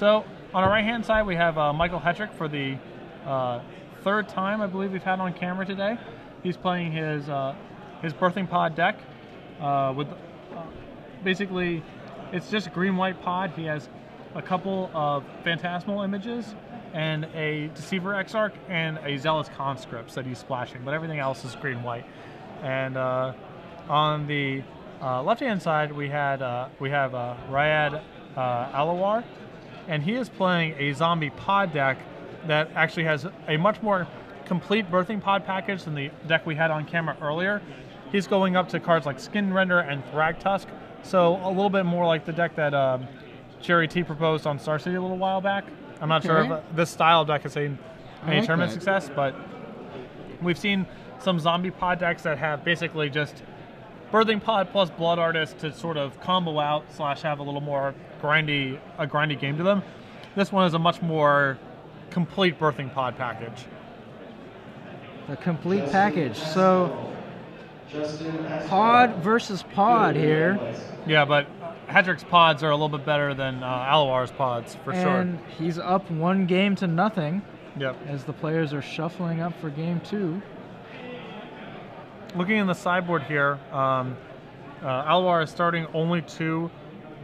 So on our right-hand side, we have Michael Hetrick for the third time I believe we've had on camera today. He's playing his birthing pod deck with basically it's just green-white pod. He has a couple of Phantasmal images and a Deceiver Exarch and a Zealous Conscripts that he's splashing, but everything else is green-white. And on the left-hand side, we have Ryad Alawar, and he is playing a zombie pod deck that actually has a much more complete birthing pod package than the deck we had on camera earlier. He's going up to cards like Skin Render and Thragtusk, so a little bit more like the deck that Cherry T proposed on Star City a little while back. I'm not sure if this style of deck has seen any tournament success, but we've seen some zombie pod decks that have basically just birthing pod plus Blood Artist to sort of combo out / have a little more grindy game to them. This one is a much more complete birthing pod package. The complete package. So pod versus pod here. Yeah, but Hetrick's pods are a little bit better than Alawar's pods, for sure. And he's up 1-0 Yep. as the players are shuffling up for game 2. Looking in the sideboard here, Alawar is starting only 2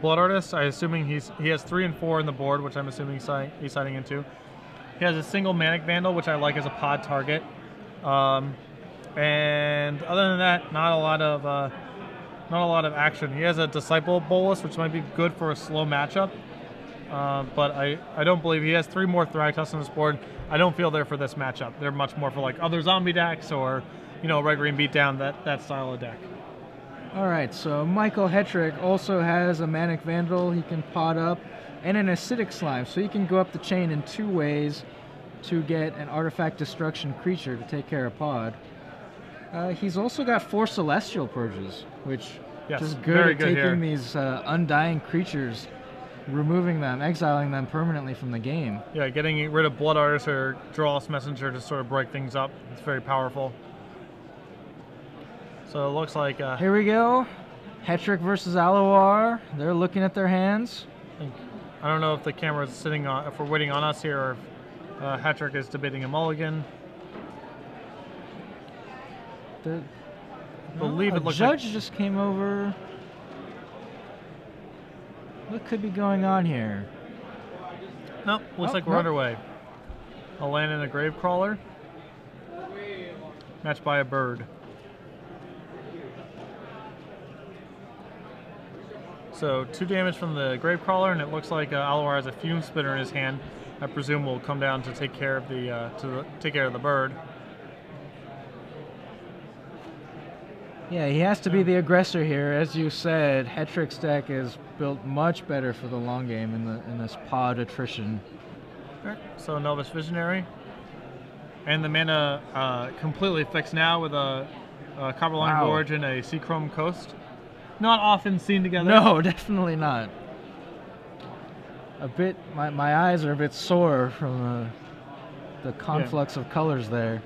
Blood Artists. I'm assuming he has 3 and 4 in the board, which I'm assuming he's siding into. He has a single Manic Vandal, which I like as a pod target. And other than that, not a lot of action. He has a Disciple Bolus, which might be good for a slow matchup. But I don't believe he has 3 more Thragtusk on this board. I don't feel they're for this matchup. They're much more for like other zombie decks or, you know, red green beatdown, that style of deck. All right, so Michael Hetrick also has a Manic Vandal he can pod up and an Acidic Slime, so he can go up the chain in 2 ways to get an Artifact Destruction creature to take care of pod. He's also got 4 Celestial Purges, which is good at taking these undying creatures, removing them, exiling them permanently from the game. Yeah, getting rid of Blood Artist or Drawless Messenger to sort of break things up. It's very powerful. So it looks like... Here we go. Hetrick versus Alawar. They're looking at their hands. I don't know if the camera's sitting on, if we're waiting on us here, or if Hetrick is debating a mulligan. Believe it looks judge just came over. What could be going on here? Nope, looks like we're underway. A land and a Gravecrawler. Matched by a bird. So 2 damage from the Gravecrawler, and it looks like Alawar has a Fume Spitter in his hand. I presume will come down to take care of the bird. Yeah, he has to be the aggressor here. As you said, Hetrick's deck is built much better for the long game in this pod attrition. Right. So Novice Visionary. And the mana completely fixed now with a Copperline Gorge and a Seachrome Coast. Not often seen together. No, definitely not. A bit, my eyes are a bit sore from the conflux of colors there.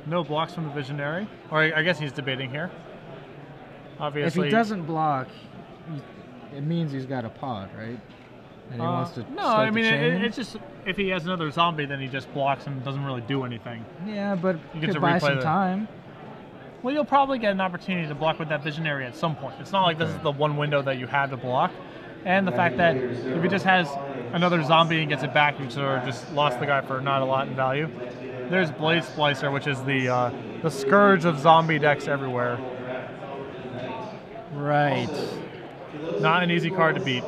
No blocks from the Visionary. Or I guess he's debating here. Obviously. If he doesn't block, it means he's got a pod, right? And he wants to no, I mean, it's just if he has another zombie, then he just blocks and doesn't really do anything. Yeah, but you could buy some time. Well, you'll probably get an opportunity to block with that Visionary at some point. It's not like this is the one window that you have to block. And the fact that if he just has another zombie and gets it back, you sort of just lost the guy for not a lot in value. There's Blade Splicer, which is the scourge of zombie decks everywhere. Right. Not an easy card to beat.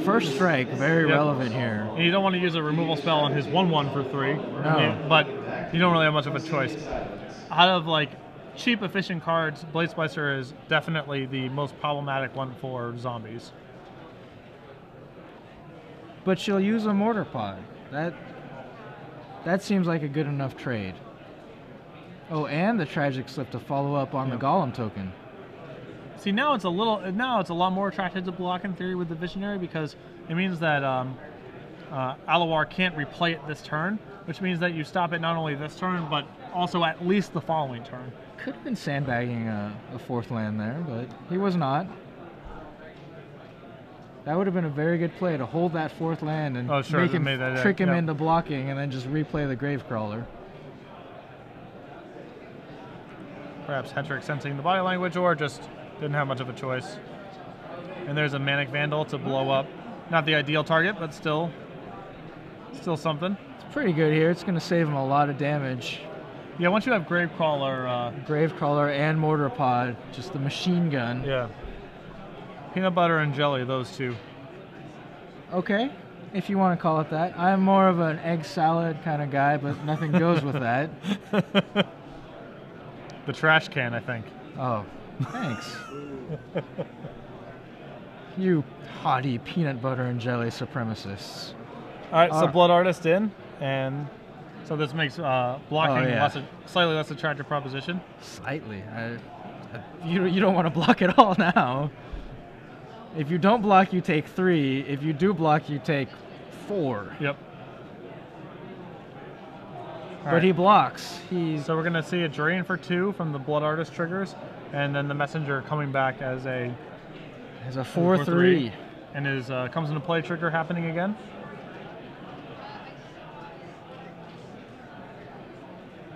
First strike, very relevant here. And you don't want to use a removal spell on his 1/1 for 3. No. But you don't really have much of a choice. Out of like cheap, efficient cards, Blade Splicer is definitely the most problematic one for zombies. But she'll use a Mortar Pod. That seems like a good enough trade. Oh, and the Tragic Slip to follow up on the Golem token. See, now it's a lot more attractive to block in theory with the Visionary because it means that Alawar can't replay it this turn, which means that you stop it not only this turn, but also at least the following turn. Could have been sandbagging a 4th land there, but he was not. That would have been a very good play to hold that 4th land and Oh, sure, make him, made that, trick him yep. into blocking and then just replay the Gravecrawler. Perhaps Hetrick sensing the body language or just didn't have much of a choice. And there's a Manic Vandal to blow up. Not the ideal target, but still something. It's pretty good here. It's going to save him a lot of damage. Yeah, once you have Gravecrawler... Gravecrawler and Mortar Pod, just the machine gun. Yeah. Peanut butter and jelly, those two. Okay, if you want to call it that. I'm more of an egg salad kind of guy, but nothing goes with that. The trash can, I think. Oh, thanks. You haughty peanut butter and jelly supremacists. All right, so Blood Artist in, and so this makes blocking slightly less attractive proposition. Slightly. You don't want to block at all now. If you don't block, you take 3. If you do block, you take 4. Yep. But he blocks. So we're going to see a drain for 2 from the Blood Artist triggers, and then the Messenger coming back as a 4/3. And his comes into play trigger happening again.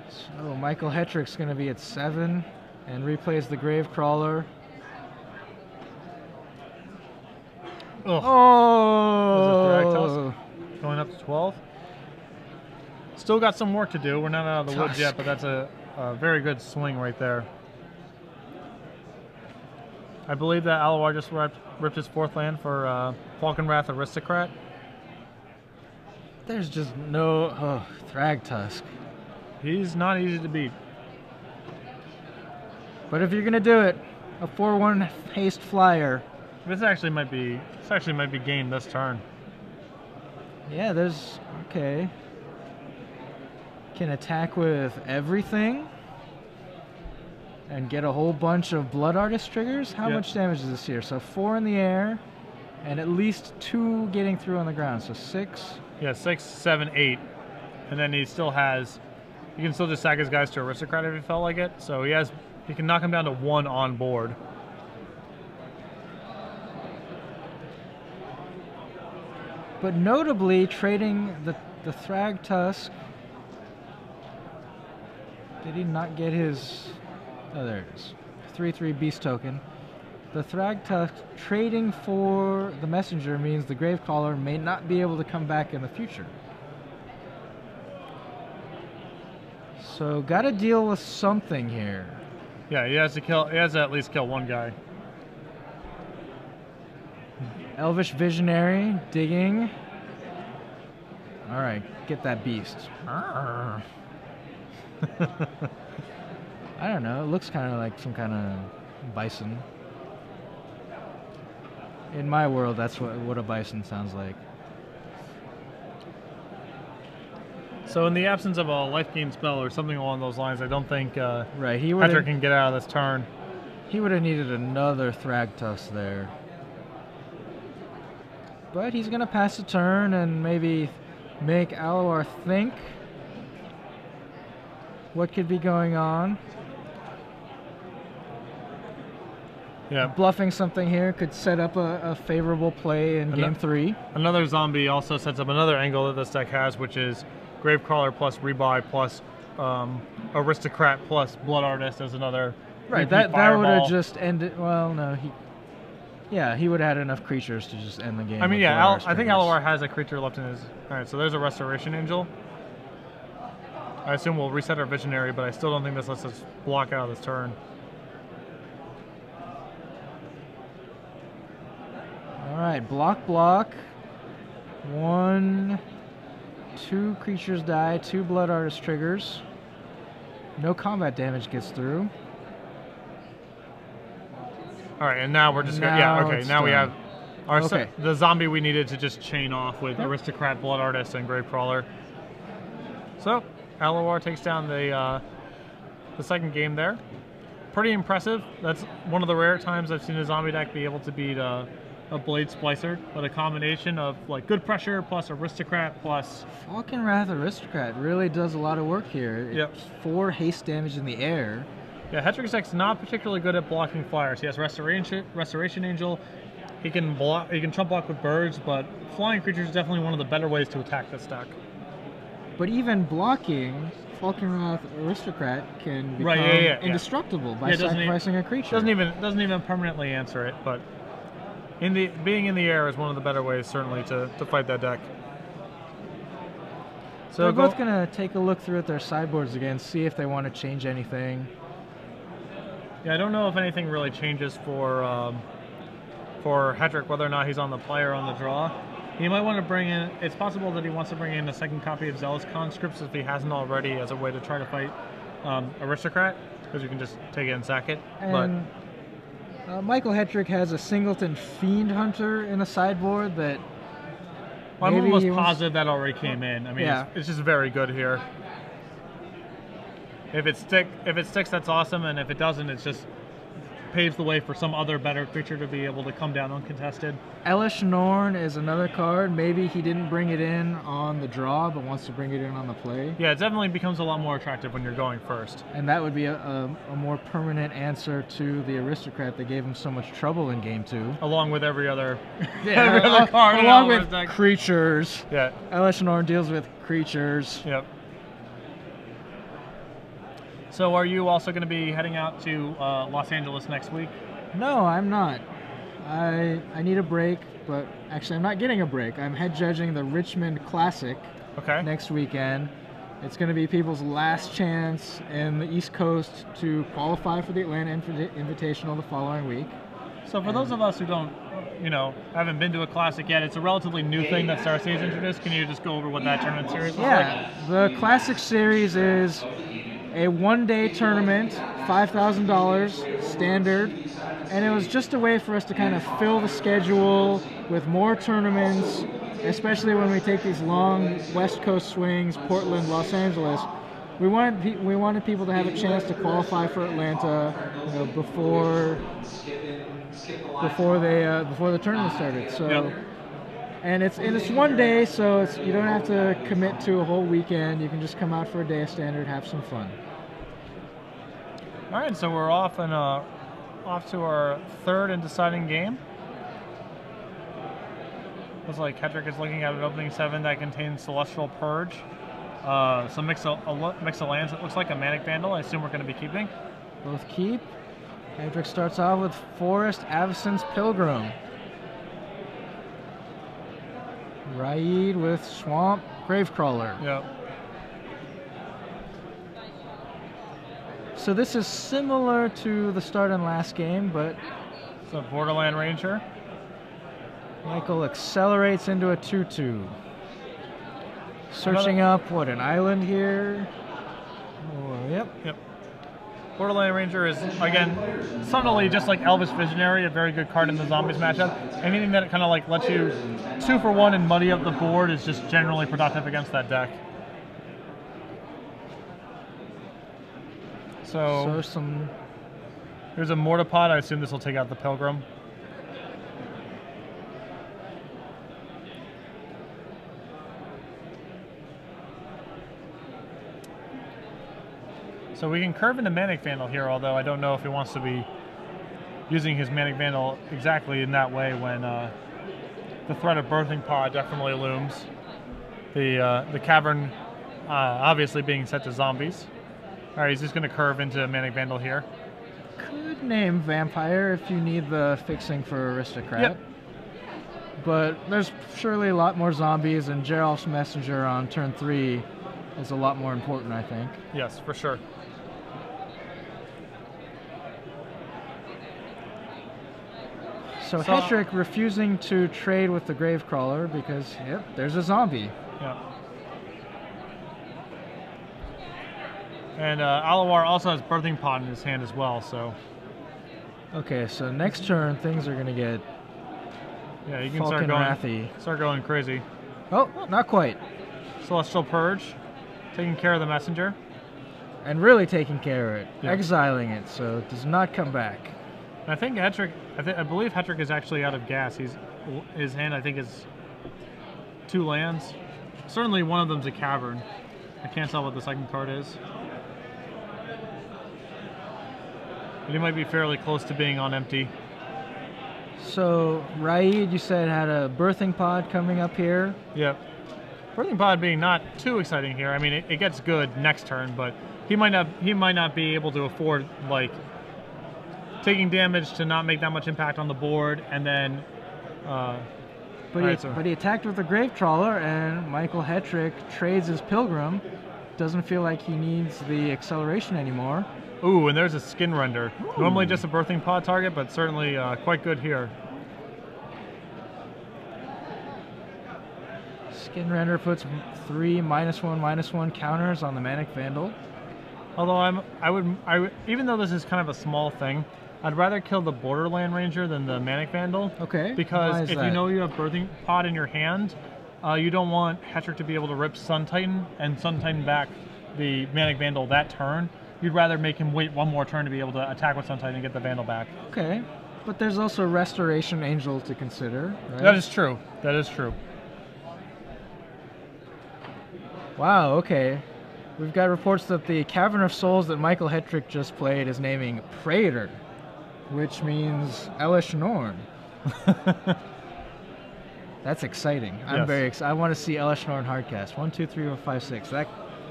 So Michael Hetrick's going to be at 7 and replays the Gravecrawler. Oh! Going up to 12. Still got some work to do. We're not out of the woods yet, but that's a very good swing right there. I believe that Alawar just ripped his 4th land for Falconwrath Aristocrat. There's just no Thragtusk. He's not easy to beat. But if you're gonna do it, a 4/1 haste flyer. This actually might be game this turn. Yeah, there's okay. Can attack with everything and get a whole bunch of Blood Artist triggers. How much damage is this here? So 4 in the air and at least 2 getting through on the ground. So 6. Yeah, 6, 7, 8. And then he still has, you can still just sack his guys to Aristocrat if he felt like it. So he can knock him down to 1 on board. But notably, trading the Thragtusk. Did he not get his? Oh, there it is. 3/3 Beast token. The Thragtusk trading for the Messenger means the Gravecrawler may not be able to come back in the future. So, got to deal with something here. Yeah, he has to at least kill 1 guy. Elvish Visionary, digging. Alright, get that beast. I don't know, it looks kind of like some kind of bison. In my world, that's what a bison sounds like. So in the absence of a life gain spell or something along those lines, I don't think Hetrick can get out of this turn. He would have needed another Thragtusk there. But he's going to pass the turn and maybe make Alawar think what could be going on. Yeah. Bluffing something here could set up a favorable play in game 3. Another zombie also sets up another angle that this deck has, which is Gravecrawler plus Rebuy plus Aristocrat plus Blood Artist as another. Right, that would have just ended. Well, no, he would have had enough creatures to just end the game. I mean, yeah, I think Alawar has a creature left in his. All right, so there's a Restoration Angel. I assume we'll reset our Visionary, but I still don't think this lets us block out of this turn. All right, block. 1, 2 creatures die, 2 Blood Artist triggers. No combat damage gets through. All right, and now we're just going to, now we have the zombie we needed to just chain off with Aristocrat, Blood Artist, and Gravecrawler. So, Alawar takes down the second game there. Pretty impressive. That's one of the rare times I've seen a zombie deck be able to beat a Blade Splicer, but a combination of like good pressure plus Aristocrat plus Falconwrath Aristocrat really does a lot of work here. Yep. 4 haste damage in the air. Yeah, Hetrick's deck's not particularly good at blocking flyers. He has Restoration Angel He can block. He can chump block with birds, but flying creatures is definitely one of the better ways to attack this deck. But even blocking, Falconwrath Aristocrat can become indestructible by sacrificing a creature. Doesn't even permanently answer it, but being in the air is one of the better ways certainly to fight that deck. So we're both gonna take a look through at their sideboards again, see if they want to change anything. Yeah, I don't know if anything really changes for Hetrick, whether or not he's on the play or on the draw. He might want to bring in, it's possible that he wants to bring in a second copy of Zealous Conscripts if he hasn't already, as a way to try to fight Aristocrat, because you can just take it and sack it. And Michael Hetrick has a Singleton Fiend Hunter in a sideboard that... I'm almost positive that already came in. I mean, it's just very good here. If it sticks, that's awesome, and if it doesn't, it's just paves the way for some other better creature to be able to come down uncontested. Elish Norn is another card. Maybe he didn't bring it in on the draw, but wants to bring it in on the play. Yeah, it definitely becomes a lot more attractive when you're going first. And that would be a more permanent answer to the Aristocrat that gave him so much trouble in Game 2. Along with every other, every other card. Along with creatures. Yeah. Elish Norn deals with creatures. Yep. So are you also going to be heading out to Los Angeles next week? No, I'm not. I need a break, but actually I'm not getting a break. I'm head judging the Richmond Classic next weekend. It's going to be people's last chance in the East Coast to qualify for the Atlanta Invitational the following week. So for those of us who don't, haven't been to a Classic yet, it's a relatively new thing that Star Series introduced. Can you just go over what that tournament series is like? Yeah, the Classic Series is a one-day tournament, $5,000 standard, and it was just a way for us to kind of fill the schedule with more tournaments, especially when we take these long West Coast swings, Portland, Los Angeles. We wanted people to have a chance to qualify for Atlanta, before the tournament started. So. And it's one day, so you don't have to commit to a whole weekend. You can just come out for a day of standard, have some fun. All right, so we're off to our third and deciding game. Looks like Hetrick is looking at an opening 7 that contains Celestial Purge, some mix of lands. It looks like a Manic Vandal. I assume we're going to be keeping. Both keep. Hetrick starts off with Forest Avacyn's Pilgrim. Raid with Swamp Gravecrawler. Yep. So this is similar to the start and last game, but... It's a Borderland Ranger. Michael accelerates into a 2/2. Searching up, an island here? Oh, yep. Borderland Ranger is, again, subtly just like Elvish Visionary, a very good card in the Zombies matchup. Anything that kind of lets you 2 for 1 and muddy up the board is just generally productive against that deck. So here's a Mortipod. I assume this will take out the Pilgrim. So we can curve into Manic Vandal here, although I don't know if he wants to be using his Manic Vandal exactly in that way when the threat of Birthing Pod definitely looms. The cavern obviously being set to zombies. All right, he's just going to curve into Manic Vandal here. Could name Vampire if you need the fixing for Aristocrat. Yep. But there's surely a lot more zombies, and Geralf's Messenger on turn 3 is a lot more important, I think. Yes, for sure. So Hetrick refusing to trade with the Gravecrawler because, there's a zombie. Yeah. And Alawar also has Birthing Pod in his hand as well, so... Okay, so next turn, things are going to get... Yeah, you can start going crazy. Oh, not quite. Celestial Purge, taking care of the Messenger. And really taking care of it. Yeah. Exiling it, so it does not come back. And I think Hetrick, I believe Hetrick is actually out of gas. His hand, I think, is 2 lands. Certainly one of them's a Cavern. I can't tell what the second card is. But he might be fairly close to being on empty. So, Raid, you said had a birthing pod coming up here. Yep. Birthing pod being not too exciting here. I mean, it gets good next turn, but he might not be able to afford like taking damage to not make that much impact on the board, and then. But he attacked with a Grave Trawler, and Michael Hetrick trades his Pilgrim. Doesn't feel like he needs the acceleration anymore. Ooh, and there's a Skin Render. Ooh. Normally just a Birthing Pod target, but certainly quite good here. Skin Render puts 3 -1/-1 counters on the Manic Vandal. Although even though this is kind of a small thing, I'd rather kill the Borderland Ranger than the Manic Vandal. Okay. Because if you know you have Birthing Pod in your hand, you don't want Hetrick to be able to rip Sun Titan and Sun Titan back the Manic Vandal that turn. You'd rather make him wait one more turn to be able to attack with Sun Titan and get the Vandal back. Okay. But there's also Restoration Angel to consider, right? That is true. That is true. Wow, okay. We've got reports that the Cavern of Souls that Michael Hetrick just played is naming Praetor, which means Elesh Norn. That's exciting. I'm very excited. I want to see Elesh Norn hardcast. 1, 2, 3, 4, 5, 6.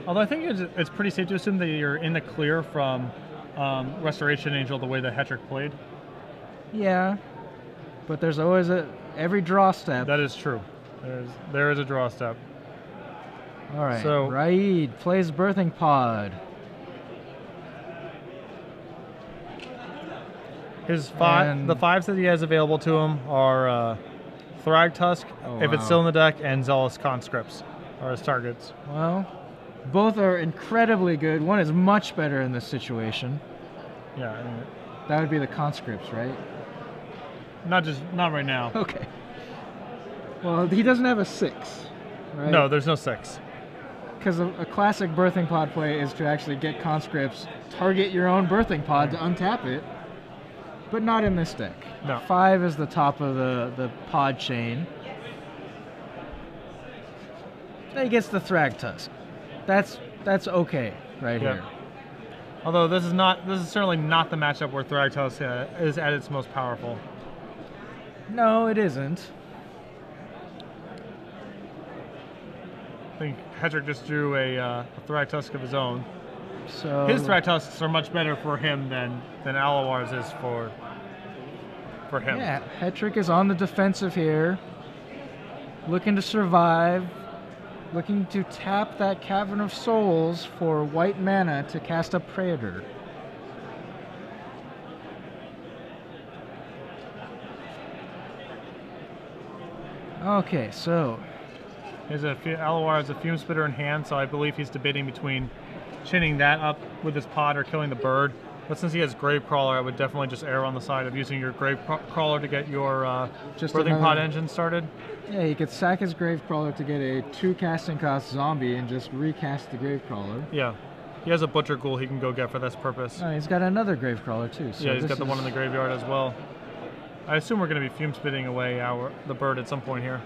Although I think it's pretty safe to assume that you're in the clear from Restoration Angel the way that Hetrick played. Yeah, but there's always every draw step. That is true. There is a draw step. All right. So Raid plays Birthing Pod. The 5s that he has available to him are Thragtusk, if it's still in the deck, and Zealous Conscripts are his targets. Well, both are incredibly good. One is much better in this situation. Yeah. I mean, that would be the Conscripts, right? Not right now. Okay. Well, he doesn't have a 6, right? No, there's no 6. Because a classic Birthing Pod play is to actually get Conscripts, target your own Birthing Pod to untap it, but not in this deck. No. 5 is the top of the pod chain. Then he gets the Thragtusk. That's okay here. Although this is certainly not the matchup where Thragtusk is at its most powerful. No, it isn't. I think Hetrick just drew a Thragtusk of his own. So his Thragtusks are much better for him than Alawar's is for him. Yeah, Hetrick is on the defensive here, looking to survive, looking to tap that Cavern of Souls for white mana to cast a Praetor. Okay, so Alawar has a Fume Spitter in hand, so I believe he's debating between chinning that up with his pod or killing the bird. But since he has Gravecrawler, I would definitely just err on the side of using your Gravecrawler to get your Birthing Pod engine started. Yeah, he could sack his Gravecrawler to get a 2 casting cost zombie and just recast the Gravecrawler. Yeah. He has a Butcher Ghoul he can go get for this purpose. Oh, he's got another Gravecrawler too. So yeah, he's got the one in the graveyard as well. I assume we're going to be Fume Spitting away the bird at some point here.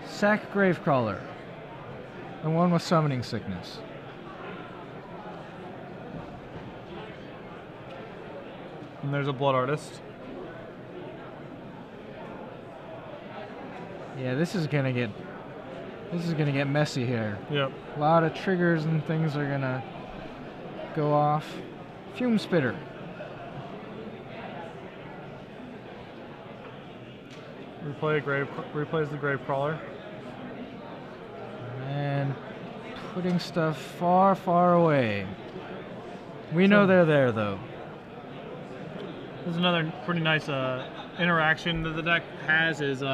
Sack Gravecrawler. And one with Summoning Sickness. And there's a Blood Artist. Yeah, this is gonna get messy here. Yep. A lot of triggers and things are gonna go off. Fume Spitter. Replays the Gravecrawler. And putting stuff far, far away. We know they're there though. There's another pretty nice interaction that the deck has is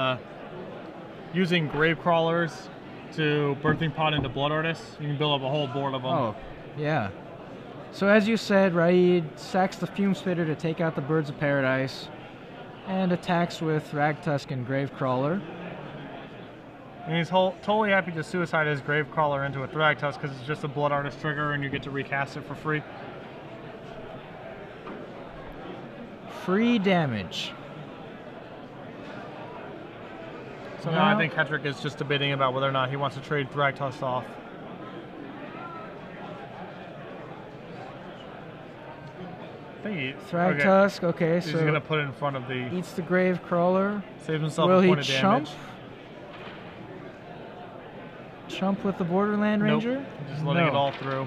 using Gravecrawlers to Birthing Pod into Blood Artists. You can build up a whole board of them. Oh, yeah. So as you said, Raid sacks the Fume Spitter to take out the Birds of Paradise and attacks with Thragtusk and Gravecrawler. And he's totally happy to suicide his Gravecrawler into a Thragtusk because it's just a Blood Artist trigger and you get to recast it for free. Free damage. So now I think Hetrick is just debating about whether or not he wants to trade Thragtusk off. I think he Thrag okay. Tusk. Okay, He's so gonna put it in front of the. eats the Grave Crawler. Saves himself Will a he point of chump? damage. Chump with the Borderland Ranger? Nope. Just letting it all through.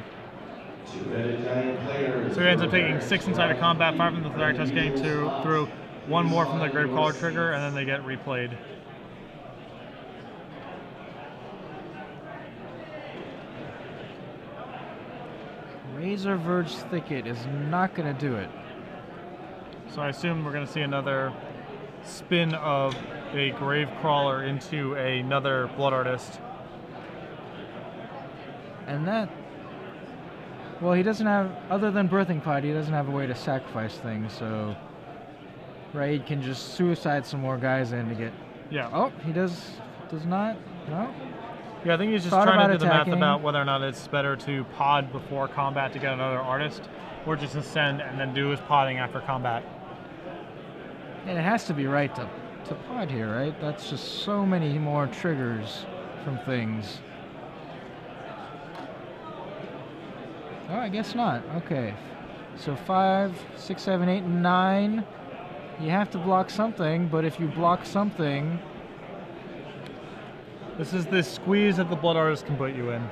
So he ends up taking 6 inside of combat, 5 from the Thrag Tusk, getting 2 through, 1 more from the Grave Crawler trigger, and then they get replayed. Razor Verge Thicket is not going to do it. So I assume we're going to see another spin of a Grave Crawler into another Blood Artist. And that, well, he doesn't have, other than Birthing Pod, he doesn't have a way to sacrifice things, so Raid can just suicide some more guys in to get. Yeah. Oh, he does not? No? Yeah, I think he's just trying to do the math about whether or not it's better to pod before combat to get another artist, or just ascend and then do his podding after combat. And it has to be right to pod here, right? That's just so many more triggers from things. Oh, I guess not. Okay. So 5, 6, 7, 8, 9. You have to block something, but if you block something... This is the squeeze that the Blood Artist can put you in.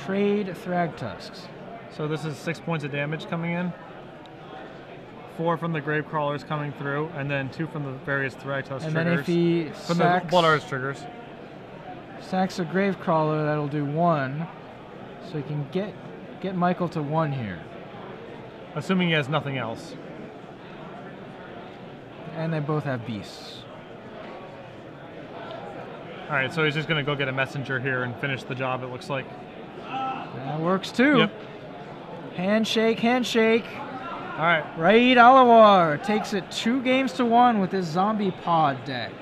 Trade Thrag Tusks. So this is 6 points of damage coming in. 4 from the Grave Crawlers coming through, and then 2 from the various Thrag Tusk triggers. And then if he from the Blood Artist triggers. Sacks a Grave Crawler, that'll do 1. So he can get Michael to 1 here. Assuming he has nothing else. And they both have beasts. Alright, so he's just going to go get a messenger here and finish the job, it looks like. That works too. Yep. Handshake, handshake. Alright. Raid Alawar takes it 2 games to 1 with his zombie pod deck.